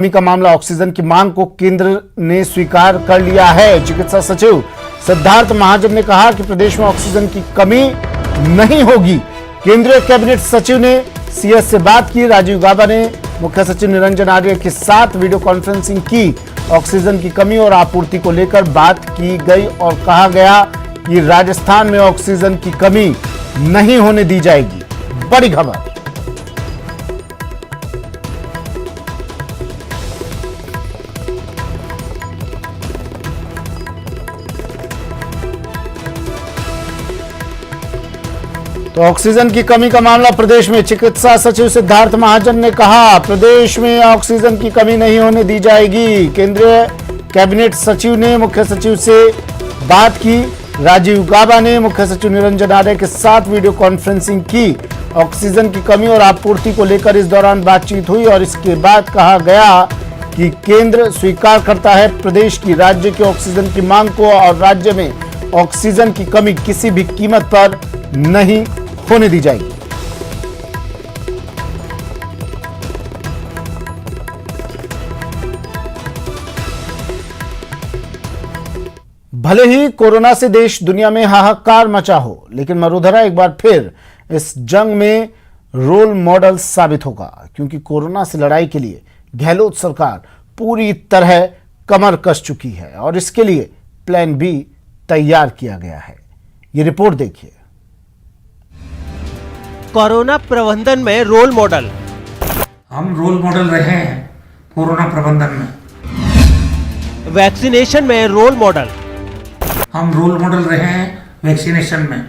कमी का मामला ऑक्सीजन की मांग को केंद्र ने स्वीकार कर लिया है। चिकित्सा सचिव सिद्धार्थ महाजन ने कहा कि प्रदेश में ऑक्सीजन की कमी नहीं होगी। केंद्रीय कैबिनेट सचिव ने सीएस से बात की। राजीव गाबा ने मुख्य सचिव निरंजन आर्य के साथ वीडियो कॉन्फ्रेंसिंग की। ऑक्सीजन की कमी और आपूर्ति को लेकर बात की गई और कहा गया कि राजस्थान में ऑक्सीजन की कमी नहीं होने दी जाएगी। बड़ी खबर। तो ऑक्सीजन की कमी का मामला प्रदेश में। चिकित्सा सचिव सिद्धार्थ महाजन ने कहा प्रदेश में ऑक्सीजन की कमी नहीं होने दी जाएगी। केंद्रीय कैबिनेट सचिव ने मुख्य सचिव से बात की। राजीव गाबा ने मुख्य सचिव निरंजन आर्य के साथ वीडियो कॉन्फ्रेंसिंग की। ऑक्सीजन की कमी और आपूर्ति को लेकर इस दौरान बातचीत हुई और इसके बाद कहा गया कि केंद्र स्वीकार करता है प्रदेश की राज्य की ऑक्सीजन की मांग को और राज्य में ऑक्सीजन की कमी किसी भी कीमत पर नहीं होने दी जाएगी। भले ही कोरोना से देश दुनिया में हाहाकार मचा हो, लेकिन वडोदरा एक बार फिर इस जंग में रोल मॉडल साबित होगा, क्योंकि कोरोना से लड़ाई के लिए गहलोत सरकार पूरी तरह कमर कस चुकी है और इसके लिए प्लान बी तैयार किया गया है। ये रिपोर्ट देखिए। कोरोना प्रबंधन में रोल मॉडल। हम रोल मॉडल रहे हैं कोरोना प्रबंधन में। वैक्सीनेशन में रोल मॉडल। हम रोल मॉडल रहे हैं वैक्सीनेशन में।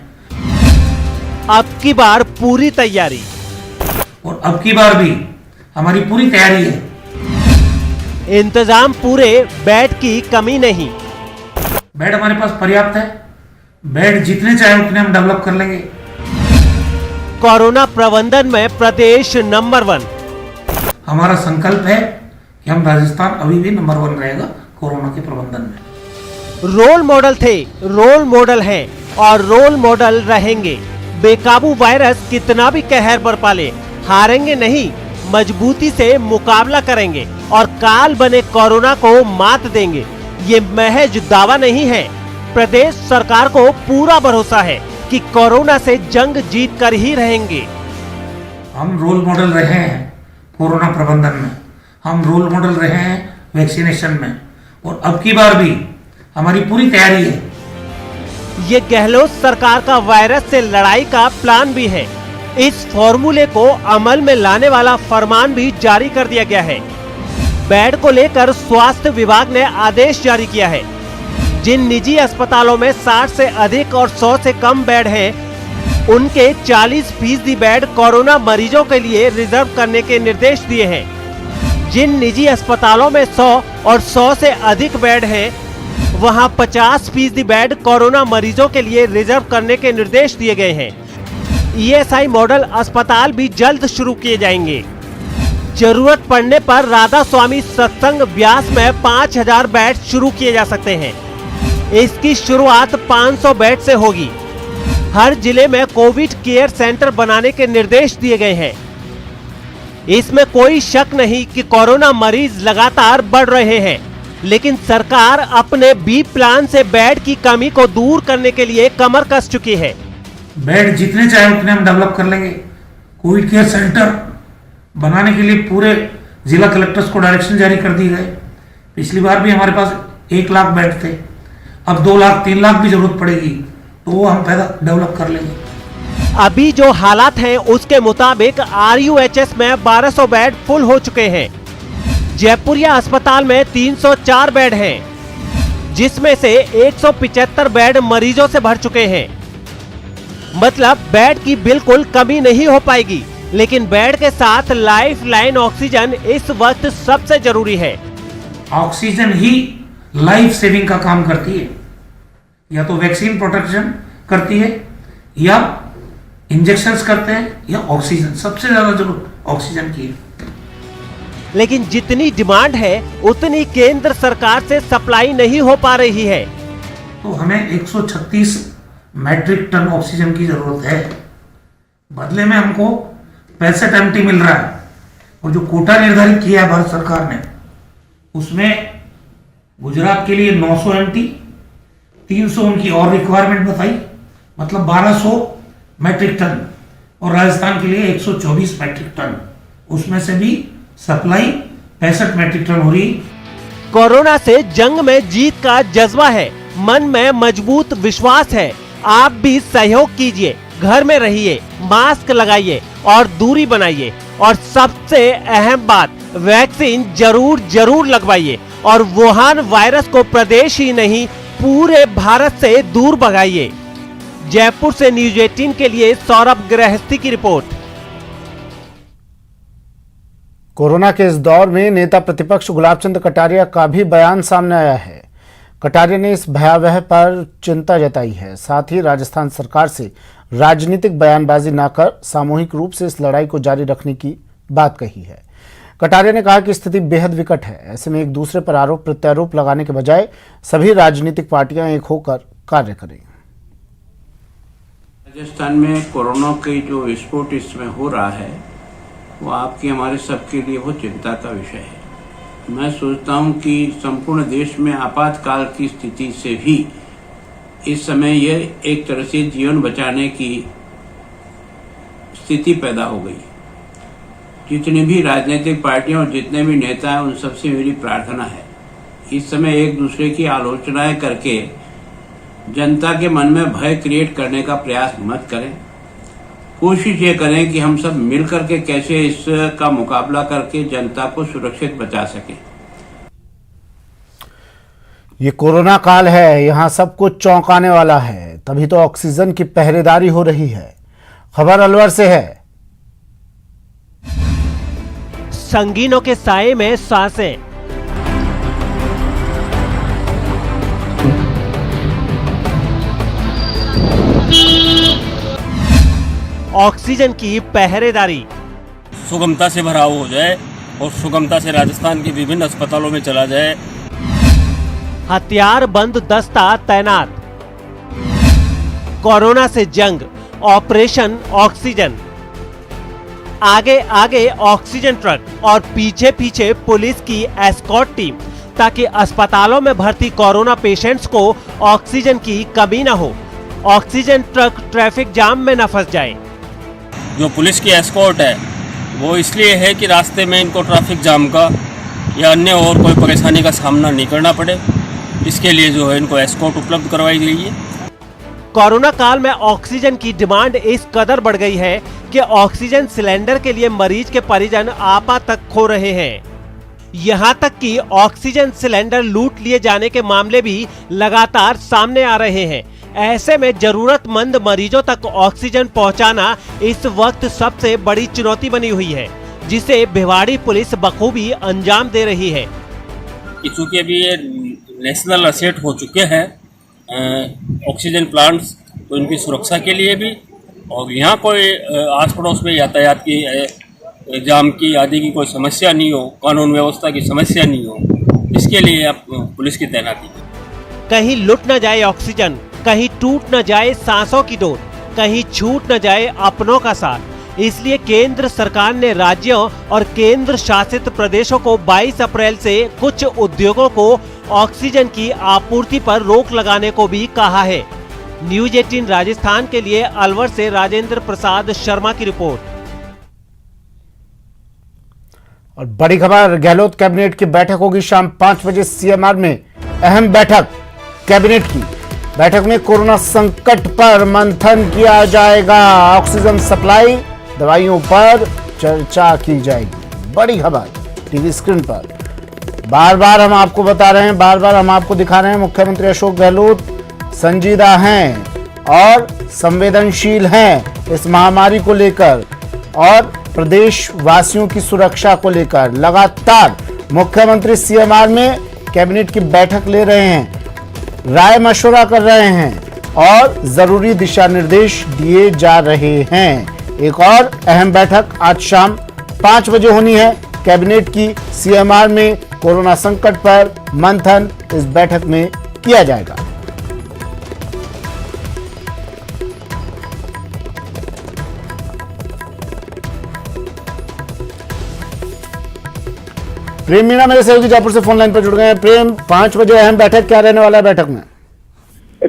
अब की बार पूरी तैयारी। और अब की बार भी हमारी पूरी तैयारी है। इंतजाम पूरे, बेड की कमी नहीं। बेड हमारे पास पर्याप्त है। बेड जितने चाहे उतने हम डेवलप कर लेंगे। कोरोना प्रबंधन में प्रदेश नंबर 1। हमारा संकल्प है कि हम राजस्थान अभी भी नंबर 1 रहेगा कोरोना के प्रबंधन में। रोल मॉडल थे, रोल मॉडल हैं और रोल मॉडल रहेंगे। बेकाबू वायरस कितना भी कहर बरपा ले, हारेंगे नहीं, मजबूती से मुकाबला करेंगे और काल बने कोरोना को मात देंगे। ये महज दावा नहीं है। प्रदेश सरकार को पूरा भरोसा है कि कोरोना से जंग जीत कर ही रहेंगे। हम रोल मॉडल रहे हैं कोरोना प्रबंधन में। हम रोल मॉडल रहे हैं वैक्सीनेशन में। और अब की बार भी हमारी पूरी तैयारी है। ये गहलोत सरकार का वायरस से लड़ाई का प्लान भी है। इस फॉर्मूले को अमल में लाने वाला फरमान भी जारी कर दिया गया है। बेड को लेकर स्वास्थ्य विभाग ने आदेश जारी किया है। जिन निजी अस्पतालों में 60 से अधिक और 100 से कम बेड हैं, उनके 40% बेड कोरोना मरीजों के लिए रिजर्व करने के निर्देश दिए हैं। जिन निजी अस्पतालों में 100 और 100 से अधिक बेड हैं, वहां 50% बेड कोरोना मरीजों के लिए रिजर्व करने के निर्देश दिए गए हैं। ईएसआई मॉडल अस्पताल भी जल्द शुरू किए जाएंगे। जरूरत पड़ने पर राधा स्वामी सत्संग ब्यास में 5000 बेड शुरू किए जा सकते हैं। इसकी शुरुआत 500 बेड से होगी। हर जिले में कोविड केयर सेंटर बनाने के निर्देश दिए गए हैं। इसमें कोई शक नहीं कि कोरोना मरीज लगातार बढ़ रहे हैं, लेकिन सरकार अपने बी प्लान से बेड की कमी को दूर करने के लिए कमर कस चुकी है। बेड जितने चाहे उतने हम डेवलप कर लेंगे। कोविड केयर सेंटर बनाने के लिए पूरे जिला कलेक्टर्स को डायरेक्शन जारी कर दी गए। पिछली बार भी हमारे पास 1 लाख बेड थे। अब 2 लाख 3 लाख भी जरूरत पड़ेगी तो वो हम पैदा डेवलप कर लेंगे। अभी जो हालात हैं उसके मुताबिक RUHS में 1200 बेड फुल हो चुके हैं। जयपुरिया अस्पताल में 304 बेड हैं, जिसमें से 175 बेड मरीजों से भर चुके हैं। मतलब बेड की बिल्कुल कमी नहीं हो पाएगी, लेकिन बेड के साथ लाइफ लाइन ऑक्सीजन इस वक्त सबसे जरूरी है। ऑक्सीजन ही लाइफ सेविंग का काम करती है। या तो वैक्सीन प्रोटेक्शन करती है, या इंजेक्शंस करते हैं, या ऑक्सीजन। सबसे ज्यादा जरूरत ऑक्सीजन की है। लेकिन जितनी डिमांड है उतनी केंद्र सरकार से सप्लाई नहीं हो पा रही है। तो हमें 136 मैट्रिक टन ऑक्सीजन की जरूरत है। बदले में हमको 65 MT मिल रहा है। और जो कोटा निर्धारित किया है भारत सरकार ने उसमें गुजरात के लिए 900 MT, 300 उनकी और रिक्वायरमेंट बताई, मतलब 1200 मैट्रिक टन, और राजस्थान के लिए 124 मैट्रिक टन, उसमें से भी सप्लाई 65 मैट्रिक टन हो रही। कोरोना से जंग में जीत का जज्बा है, मन में मजबूत विश्वास है। आप भी सहयोग कीजिए, घर में रहिए, मास्क लगाइए और दूरी बनाइए, और सबसे अहम बात, वैक्सीन जरूर लगवाइए और वुहान वायरस को प्रदेश ही नहीं पूरे भारत से दूर भगाइए। जयपुर से न्यूज 18 के लिए सौरभ गृहस्थी की रिपोर्ट। कोरोना के इस दौर में नेता प्रतिपक्ष गुलाबचंद कटारिया का भी बयान सामने आया है। कटारिया ने इस भयावह पर चिंता जताई है, साथ ही राजस्थान सरकार से राजनीतिक बयानबाजी न कर सामूहिक रूप से इस लड़ाई को जारी रखने की बात कही है। कटारिया ने कहा कि स्थिति बेहद विकट है, ऐसे में एक दूसरे पर आरोप प्रत्यारोप लगाने के बजाय सभी राजनीतिक पार्टियां एक होकर कार्य करें। राजस्थान में कोरोना की जो विस्फोट इस समय हो रहा है वो आपके हमारे सबके लिए बहुत चिंता का विषय है। मैं सोचता हूं कि संपूर्ण देश में आपातकाल की स्थिति से भी इस समय ये एक तरह से जीवन बचाने की स्थिति पैदा हो गई। जितनी भी राजनीतिक पार्टियां और जितने भी नेता हैं उन सबसे मेरी प्रार्थना है, इस समय एक दूसरे की आलोचनाएं करके जनता के मन में भय क्रिएट करने का प्रयास मत करें। कोशिश ये करें कि हम सब मिलकर के कैसे इसका मुकाबला करके जनता को सुरक्षित बचा सकें। ये कोरोना काल है, यहाँ सब कुछ चौंकाने वाला है, तभी तो ऑक्सीजन की पहरेदारी हो रही है। खबर अलवर से है। संगीनों के साए में सांसें, ऑक्सीजन की पहरेदारी, सुगमता से भराव हो जाए और सुगमता से राजस्थान के विभिन्न अस्पतालों में चला जाए। हथियार बंद दस्ता तैनात, कोरोना से जंग, ऑपरेशन ऑक्सीजन। आगे आगे ऑक्सीजन ट्रक और पीछे पीछे पुलिस की एस्कॉर्ट टीम, ताकि अस्पतालों में भर्ती कोरोना पेशेंट्स को ऑक्सीजन की कमी न हो, ऑक्सीजन ट्रक ट्रैफिक जाम में न फंस जाए। जो पुलिस की एस्कॉर्ट है वो इसलिए है कि रास्ते में इनको ट्रैफिक जाम का या अन्य और कोई परेशानी का सामना नहीं करना पड़े, इसके लिए जो है इनको एस्कॉर्ट उपलब्ध करवाई गई है। कोरोना काल में ऑक्सीजन की डिमांड इस कदर बढ़ गई है कि ऑक्सीजन सिलेंडर के लिए मरीज के परिजन आपा तक खो रहे हैं। यहां तक कि ऑक्सीजन सिलेंडर लूट लिए जाने के मामले भी लगातार सामने आ रहे हैं। ऐसे में जरूरतमंद मरीजों तक ऑक्सीजन पहुंचाना इस वक्त सबसे बड़ी चुनौती बनी हुई है, जिसे भिवाड़ी पुलिस बखूबी अंजाम दे रही है। चूँकि अभी ये नेशनल असेट हो चुके हैं ऑक्सीजन प्लांट्स, तो इनकी सुरक्षा के लिए भी, और यहाँ कोई आस पड़ोस में यातायात की जाम की आदि की कोई समस्या नहीं हो, कानून व्यवस्था की समस्या नहीं हो, इसके लिए आप पुलिस की तैनाती। कहीं लुट न जाए ऑक्सीजन, कहीं टूट न जाए सांसों की डोर, कहीं छूट न जाए अपनों का साथ। इसलिए केंद्र सरकार ने राज्यों और केंद्र शासित प्रदेशों को 22 अप्रैल से कुछ उद्योगों को ऑक्सीजन की आपूर्ति पर रोक लगाने को भी कहा है। न्यूज 18 राजस्थान के लिए अलवर से राजेंद्र प्रसाद शर्मा की रिपोर्ट। और बड़ी खबर, गहलोत कैबिनेट की बैठक होगी शाम 5 बजे सीएमआर में। अहम बैठक कैबिनेट की। बैठक में कोरोना संकट पर मंथन किया जाएगा, ऑक्सीजन सप्लाई, दवाइयों पर चर्चा की जाएगी। बड़ी खबर टीवी स्क्रीन पर बार बार हम आपको बता रहे हैं, बार बार हम आपको दिखा रहे हैं, मुख्यमंत्री अशोक गहलोत संजीदा हैं और संवेदनशील हैं इस महामारी को लेकर और प्रदेश वासियों की सुरक्षा को लेकर। लगातार मुख्यमंत्री सीएमआर में कैबिनेट की बैठक ले रहे हैं, राय मशवरा कर रहे हैं और जरूरी दिशा निर्देश दिए जा रहे हैं। एक और अहम बैठक आज शाम 5 बजे होनी है कैबिनेट की। सीएमआर में कोरोना संकट पर मंथन इस बैठक में किया जाएगा। प्रेम मीणा मेरे सहयोगी जयपुर से फोन लाइन पर जुड़ गए हैं। प्रेम, 5 बजे अहम बैठक, क्या रहने वाला है बैठक में?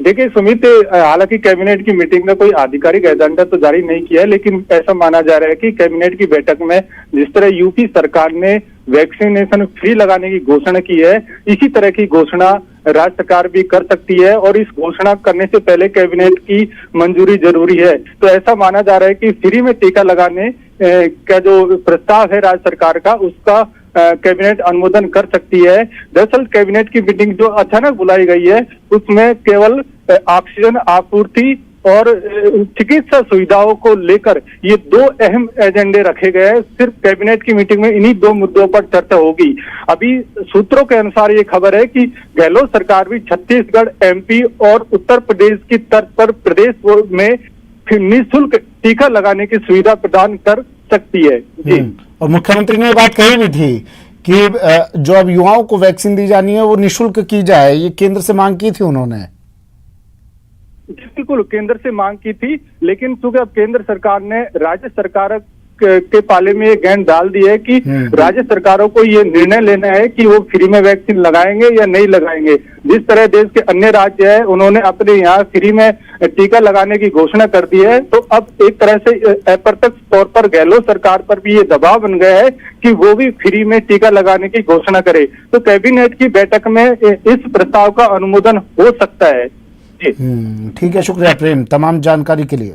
देखिए सुमित, हालांकि कैबिनेट की मीटिंग में कोई आधिकारिक एजेंडा तो जारी नहीं किया है, लेकिन ऐसा माना जा रहा है कि कैबिनेट की बैठक में जिस तरह यूपी सरकार ने वैक्सीनेशन फ्री लगाने की घोषणा की है, इसी तरह की घोषणा राज्य सरकार भी कर सकती है और इस घोषणा करने से पहले कैबिनेट की मंजूरी जरूरी है। तो ऐसा माना जा रहा है कि फ्री में टीका लगाने का जो प्रस्ताव है राज्य सरकार का, उसका कैबिनेट अनुमोदन कर सकती है। दरअसल कैबिनेट की मीटिंग जो अचानक बुलाई गई है, उसमें केवल ऑक्सीजन आपूर्ति और चिकित्सा सुविधाओं को लेकर ये 2 अहम एजेंडे रखे गए हैं। सिर्फ कैबिनेट की मीटिंग में इन्हीं 2 मुद्दों पर चर्चा होगी। अभी सूत्रों के अनुसार ये खबर है कि गहलोत सरकार भी छत्तीसगढ़, एमपी और उत्तर प्रदेश की तर्ज पर प्रदेश में निःशुल्क टीका लगाने की सुविधा प्रदान कर सकती है। जी, और मुख्यमंत्री ने ये बात कही भी थी कि जो अब युवाओं को वैक्सीन दी जानी है वो निःशुल्क की जाए, ये केंद्र से मांग की थी उन्होंने। बिल्कुल केंद्र से मांग की थी, लेकिन चूंकि अब केंद्र सरकार ने राज्य सरकार के पाले में ये गेंद डाल दी है कि राज्य सरकारों को ये निर्णय लेना है कि वो फ्री में वैक्सीन लगाएंगे या नहीं लगाएंगे। जिस तरह देश के अन्य राज्य है, उन्होंने अपने यहाँ फ्री में टीका लगाने की घोषणा कर दी है, तो अब एक तरह से अप्रत्यक्ष तौर पर गहलोत सरकार पर भी ये दबाव बन गया है कि वो भी फ्री में टीका लगाने की घोषणा करे। तो कैबिनेट की बैठक में इस प्रस्ताव का अनुमोदन हो सकता है। ठीक है, शुक्रिया प्रेम तमाम जानकारी के लिए।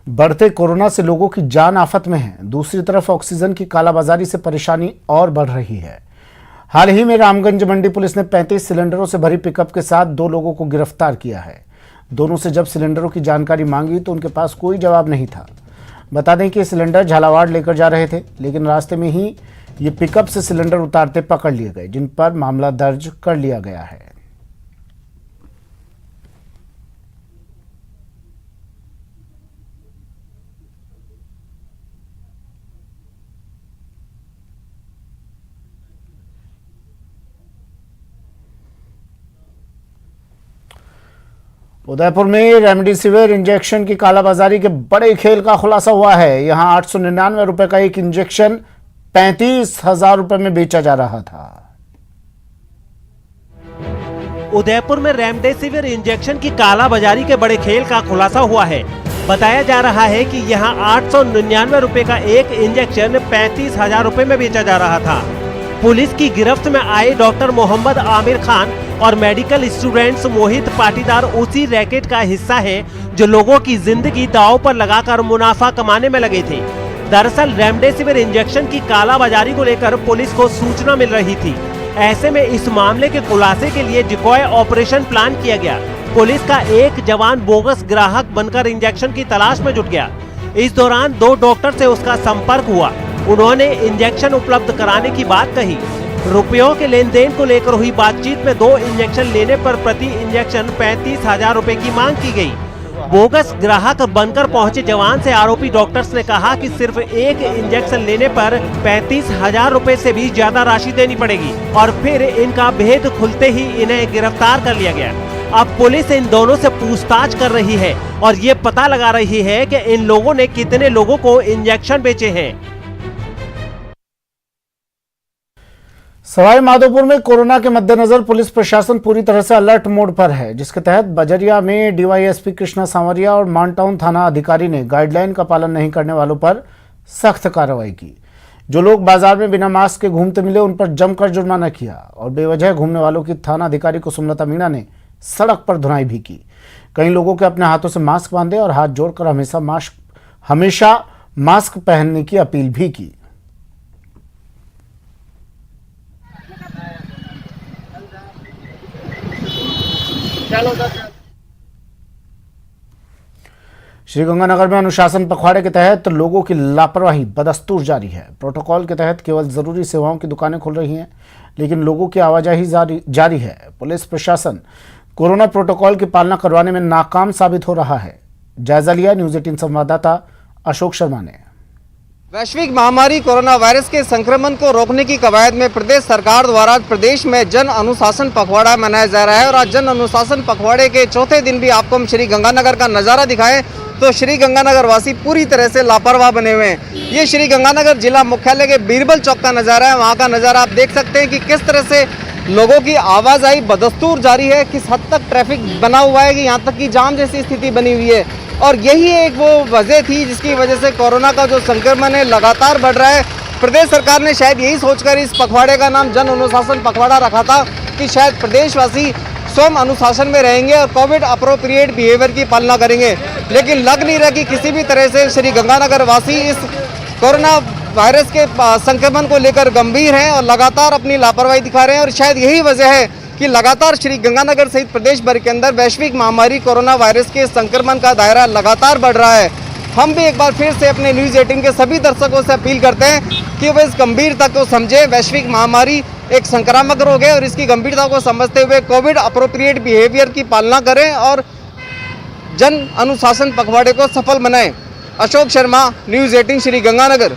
बढ़ते कोरोना से लोगों की जान आफत में है, दूसरी तरफ ऑक्सीजन की कालाबाजारी से परेशानी और बढ़ रही है। हाल ही में रामगंज मंडी पुलिस ने 35 सिलेंडरों से भरी पिकअप के साथ 2 लोगों को गिरफ्तार किया है। दोनों से जब सिलेंडरों की जानकारी मांगी तो उनके पास कोई जवाब नहीं था। बता दें कि सिलेंडर झालावाड़ लेकर जा रहे थे, लेकिन रास्ते में ही ये पिकअप से सिलेंडर उतारते पकड़ लिए गए, जिन पर मामला दर्ज कर लिया गया है। उदयपुर में रेमडेसिविर इंजेक्शन की कालाबाजारी के बड़े खेल का खुलासा हुआ है। यहां 899 रुपए का एक इंजेक्शन 35,000 रुपए में बेचा जा रहा था। उदयपुर में रेमडेसिविर इंजेक्शन की कालाबाजारी के बड़े खेल का खुलासा हुआ है। बताया जा रहा है कि यहां 899 रुपए का एक इंजेक्शन 35,000 रुपए में बेचा जा रहा था। पुलिस की गिरफ्त में आए डॉक्टर मोहम्मद आमिर खान और मेडिकल स्टूडेंट्स मोहित पाटीदार उसी रैकेट का हिस्सा है जो लोगों की जिंदगी दांव पर लगाकर मुनाफा कमाने में लगे थे। दरअसल रेमडेसिविर इंजेक्शन की कालाबाजारी को लेकर पुलिस को सूचना मिल रही थी। ऐसे में इस मामले के खुलासे के लिए डिकॉय ऑपरेशन प्लान किया गया। पुलिस का एक जवान बोगस ग्राहक बनकर इंजेक्शन की तलाश में जुट गया। इस दौरान 2 डॉक्टर से उसका संपर्क हुआ। उन्होंने इंजेक्शन उपलब्ध कराने की बात कही। रुपयों के लेन देन को लेकर हुई बातचीत में 2 इंजेक्शन लेने पर प्रति इंजेक्शन 35,000 रुपए की मांग की गई। बोगस ग्राहक बनकर पहुंचे जवान से आरोपी डॉक्टर्स ने कहा कि सिर्फ एक इंजेक्शन लेने पर 35,000 रुपए से भी ज्यादा राशि देनी पड़ेगी और फिर इनका भेद खुलते ही इन्हें गिरफ्तार कर लिया गया। अब पुलिस इन दोनों से पूछताछ कर रही है और ये पता लगा रही है कि इन लोगों ने कितने लोगों को इंजेक्शन बेचे हैं। सवाई माधोपुर में कोरोना के मद्देनजर पुलिस प्रशासन पूरी तरह से अलर्ट मोड पर है, जिसके तहत बजरिया में डीवाईएसपी कृष्णा सांवरिया और मानटाउन थाना अधिकारी ने गाइडलाइन का पालन नहीं करने वालों पर सख्त कार्रवाई की। जो लोग बाजार में बिना मास्क के घूमते मिले उन पर जमकर जुर्माना किया और बेवजह घूमने वालों की थाना अधिकारी को सुमलता मीणा ने सड़क पर धुनाई भी की। कई लोगों के अपने हाथों से मास्क बांधे और हाथ जोड़कर हमेशा मास्क पहनने की अपील भी की। श्रीगंगानगर में अनुशासन पखवाड़े के तहत लोगों की लापरवाही बदस्तूर जारी है। प्रोटोकॉल के तहत केवल जरूरी सेवाओं की दुकानें खुल रही हैं, लेकिन लोगों की आवाजाही जारी है। पुलिस प्रशासन कोरोना प्रोटोकॉल की पालना करवाने में नाकाम साबित हो रहा है। जायजा लिया न्यूज 18 संवाददाता अशोक शर्मा ने। वैश्विक महामारी कोरोना वायरस के संक्रमण को रोकने की कवायद में प्रदेश सरकार द्वारा प्रदेश में जन अनुशासन पखवाड़ा मनाया जा रहा है और आज जन अनुशासन पखवाड़े के चौथे दिन भी आपको हम श्री गंगानगर का नज़ारा दिखाएं तो श्री गंगानगर वासी पूरी तरह से लापरवाह बने हुए हैं। ये श्री गंगानगर जिला मुख्यालय के बीरबल चौक का नज़ारा है। वहाँ का नज़ारा आप देख सकते हैं कि किस तरह से लोगों की आवाजाही बदस्तूर जारी है, किस हद तक ट्रैफिक बना हुआ है कि यहाँ तक कि जाम जैसी स्थिति बनी हुई है। और यही एक वो वजह थी जिसकी वजह से कोरोना का जो संक्रमण है लगातार बढ़ रहा है। प्रदेश सरकार ने शायद यही सोचकर इस पखवाड़े का नाम जन अनुशासन पखवाड़ा रखा था कि शायद प्रदेशवासी स्वयं अनुशासन में रहेंगे और कोविड अप्रोप्रिएट बिहेवियर की पालना करेंगे, लेकिन लग नहीं रहा कि किसी भी तरह से श्री गंगानगर वासी इस कोरोना वायरस के संक्रमण को लेकर गंभीर हैं और लगातार अपनी लापरवाही दिखा रहे हैं। और शायद यही वजह है कि लगातार श्री गंगानगर सहित प्रदेश भर के अंदर वैश्विक महामारी कोरोना वायरस के संक्रमण का दायरा लगातार बढ़ रहा है। हम भी एक बार फिर से अपने न्यूज़ 18 के सभी दर्शकों से अपील करते हैं कि वे इस गंभीरता को समझें। वैश्विक महामारी एक संक्रामक रोग है और इसकी गंभीरता को समझते हुए कोविड अप्रोप्रिएट बिहेवियर की पालना करें और जन अनुशासन पखवाड़े को सफल बनाएं। अशोक शर्मा, न्यूज़ 18 श्री गंगानगर।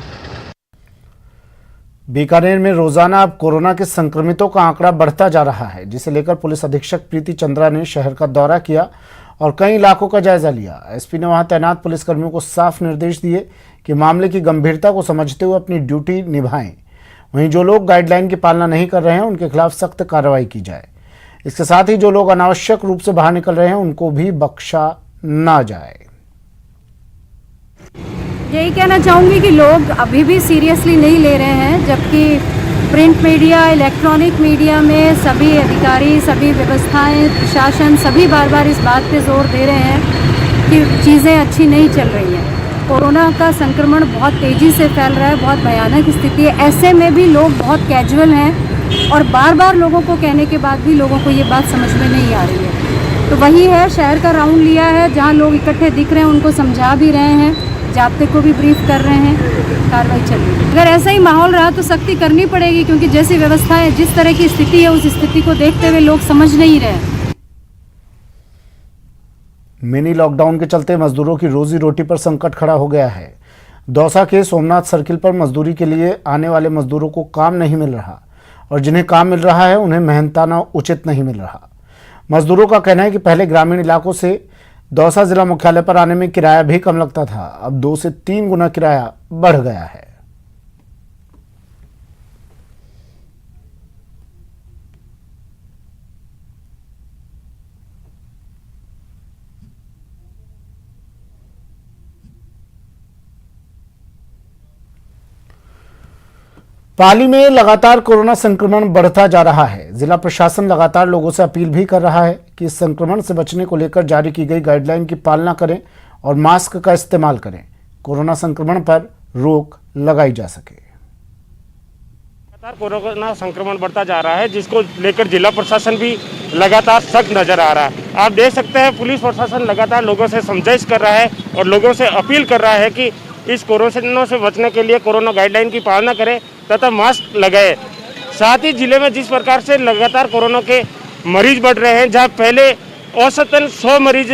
बीकानेर में रोजाना अब कोरोना के संक्रमितों का आंकड़ा बढ़ता जा रहा है, जिसे लेकर पुलिस अधीक्षक प्रीति चंद्रा ने शहर का दौरा किया और कई इलाकों का जायजा लिया। एसपी ने वहां तैनात पुलिसकर्मियों को साफ निर्देश दिए कि मामले की गंभीरता को समझते हुए अपनी ड्यूटी निभाएं। वहीं जो लोग गाइडलाइन की पालना नहीं कर रहे हैं उनके खिलाफ सख्त कार्रवाई की जाए। इसके साथ ही जो लोग अनावश्यक रूप से बाहर निकल रहे हैं उनको भी बख्शा ना जाए। यही कहना चाहूँगी कि लोग अभी भी सीरियसली नहीं ले रहे हैं, जबकि प्रिंट मीडिया, इलेक्ट्रॉनिक मीडिया में सभी अधिकारी, सभी व्यवस्थाएं, प्रशासन सभी बार बार इस बात पे जोर दे रहे हैं कि चीज़ें अच्छी नहीं चल रही हैं। कोरोना का संक्रमण बहुत तेज़ी से फैल रहा है, बहुत भयानक स्थिति है। ऐसे में भी लोग बहुत कैजुअल हैं और बार बार लोगों को कहने के बाद भी लोगों को ये बात समझ में नहीं आ रही है। तो वही है, शहर का राउंड लिया है, जहाँ लोग इकट्ठे दिख रहे हैं उनको समझा भी रहे हैं, जाब्ते को भी ब्रीफ कर रहे हैं, कार्रवाई चल रही है। अगर ऐसा ही माहौल रहा तो सख्ती करनी पड़ेगी, क्योंकि जैसी व्यवस्था है, जिस तरह की स्थिति है, उस स्थिति को देखते हुए लोग समझ नहीं रहे। मिनी लॉकडाउन के चलते मजदूरों की रोजी रोटी पर संकट खड़ा हो गया है। दौसा के सोमनाथ सर्किल पर मजदूरी के लिए आने वाले मजदूरों को काम नहीं मिल रहा और जिन्हें काम मिल रहा है उन्हें मेहनताना उचित नहीं मिल रहा। मजदूरों का कहना है कि पहले ग्रामीण इलाकों से दौसा जिला मुख्यालय पर आने में किराया भी कम लगता था, अब 2 से 3 गुना किराया बढ़ गया है। पाली में लगातार कोरोना संक्रमण बढ़ता जा रहा है। जिला प्रशासन लगातार लोगों से अपील भी कर रहा है कि इस संक्रमण से बचने को लेकर जारी की गई गाइडलाइन की पालना करें और मास्क का इस्तेमाल करें, कोरोना संक्रमण पर रोक लगाई जा सके। लगातार कोरोना संक्रमण बढ़ता जा रहा है, जिसको लेकर जिला प्रशासन भी लगातार सख्त नजर आ रहा है। आप देख सकते हैं पुलिस प्रशासन लगातार लोगों से समझाइश कर रहा है और लोगों से अपील कर रहा है कि इस कोरोना से बचने के लिए कोरोना गाइडलाइन की पालना करें तथा मास्क लगाए। साथ ही जिले में जिस प्रकार से लगातार कोरोना के मरीज बढ़ रहे हैं, जहां पहले औसतन 100 मरीज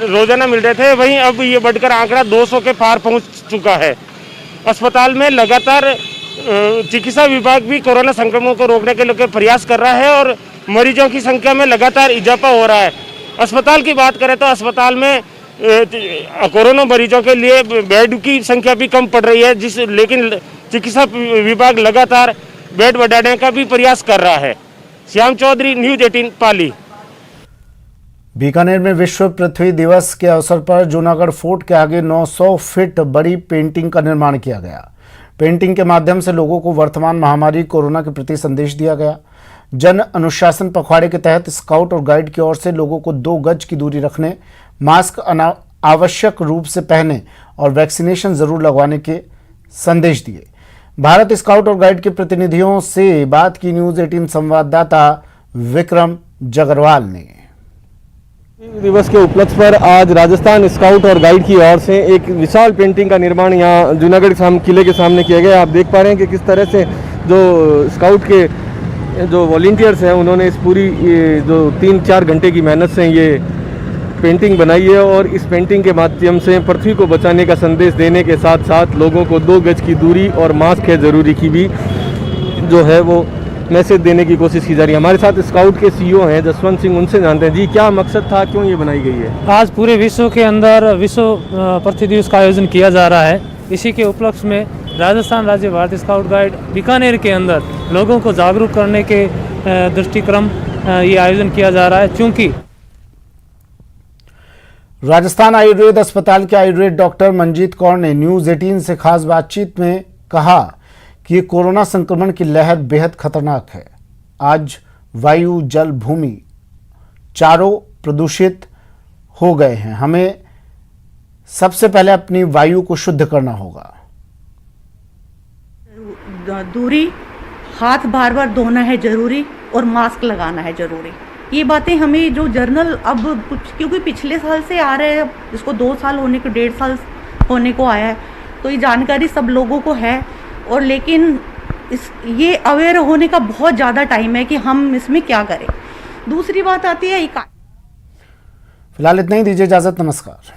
रोजाना मिल रहे थे, वहीं अब ये बढ़कर आंकड़ा 200 के पार पहुंच चुका है। अस्पताल में लगातार चिकित्सा विभाग भी कोरोना संक्रमण को रोकने के लिए प्रयास कर रहा है और मरीजों की संख्या में लगातार इजाफा हो रहा है। अस्पताल की बात करें तो अस्पताल में कोरोना मरीजों के लिए बेड की संख्या भी कम पड़ रही है, लेकिन चिकित्सा विभाग लगातार बेड बढ़ाने का भी प्रयास कर रहा है। श्याम चौधरी, न्यूज़ 18 पाली। बीकानेर में विश्व पृथ्वी दिवस के अवसर पर जूनागढ़ फोर्ट के आगे 900 फीट बड़ी पेंटिंग का निर्माण किया गया। पेंटिंग के माध्यम से लोगों को वर्तमान महामारी कोरोना के प्रति संदेश दिया गया। जन अनुशासन पखवाड़े के तहत स्काउट और गाइड की ओर से लोगों को 2 गज की दूरी रखने, मास्क आवश्यक रूप से पहने और वैक्सीनेशन जरूर लगवाने के संदेश दिए। भारत स्काउट और गाइड के प्रतिनिधियों से बात की न्यूज़ 18 संवाददाता विक्रम जगरवाल ने। दिवस के उपलक्ष्य पर आज राजस्थान स्काउट और गाइड की ओर से एक विशाल पेंटिंग का निर्माण यहाँ जूनागढ़ किले के सामने किया गया। आप देख पा रहे हैं कि किस तरह से जो स्काउट के जो वॉलंटियर्स हैं उन्होंने इस पूरी जो 3-4 घंटे की मेहनत से ये पेंटिंग बनाई है और इस पेंटिंग के माध्यम से पृथ्वी को बचाने का संदेश देने के साथ साथ लोगों को 2 गज की दूरी और मास्क है ज़रूरी की भी जो है वो मैसेज देने की कोशिश की जा रही है। हमारे साथ स्काउट के CEO हैं जसवंत सिंह, उनसे जानते हैं जी क्या मकसद था, क्यों ये बनाई गई है। आज पूरे विश्व के अंदर विश्व पृथ्वी दिवस का आयोजन किया जा रहा है। इसी के उपलक्ष्य में राजस्थान राज्य भारतीय स्काउट गाइड बीकानेर के अंदर लोगों को जागरूक करने के दृष्टिक्रम ये आयोजन किया जा रहा है। चूँकि राजस्थान आयुर्वेद अस्पताल के आयुर्वेद डॉक्टर मंजीत कौर ने न्यूज 18 से खास बातचीत में कहा कि कोरोना संक्रमण की लहर बेहद खतरनाक है। आज वायु, जल, भूमि चारों प्रदूषित हो गए हैं। हमें सबसे पहले अपनी वायु को शुद्ध करना होगा। दूरी, हाथ बार बार धोना है जरूरी और मास्क लगाना है जरूरी। ये बातें हमें जो जर्नल अब क्योंकि पिछले साल से आ रहे हैं, इसको 2 साल होने को 1.5 साल होने को आया है, तो ये जानकारी सब लोगों को है। और लेकिन ये अवेयर होने का बहुत ज़्यादा टाइम है कि हम इसमें क्या करें। दूसरी बात आती है फिलहाल इतना ही, दीजिए इजाजत, नमस्कार।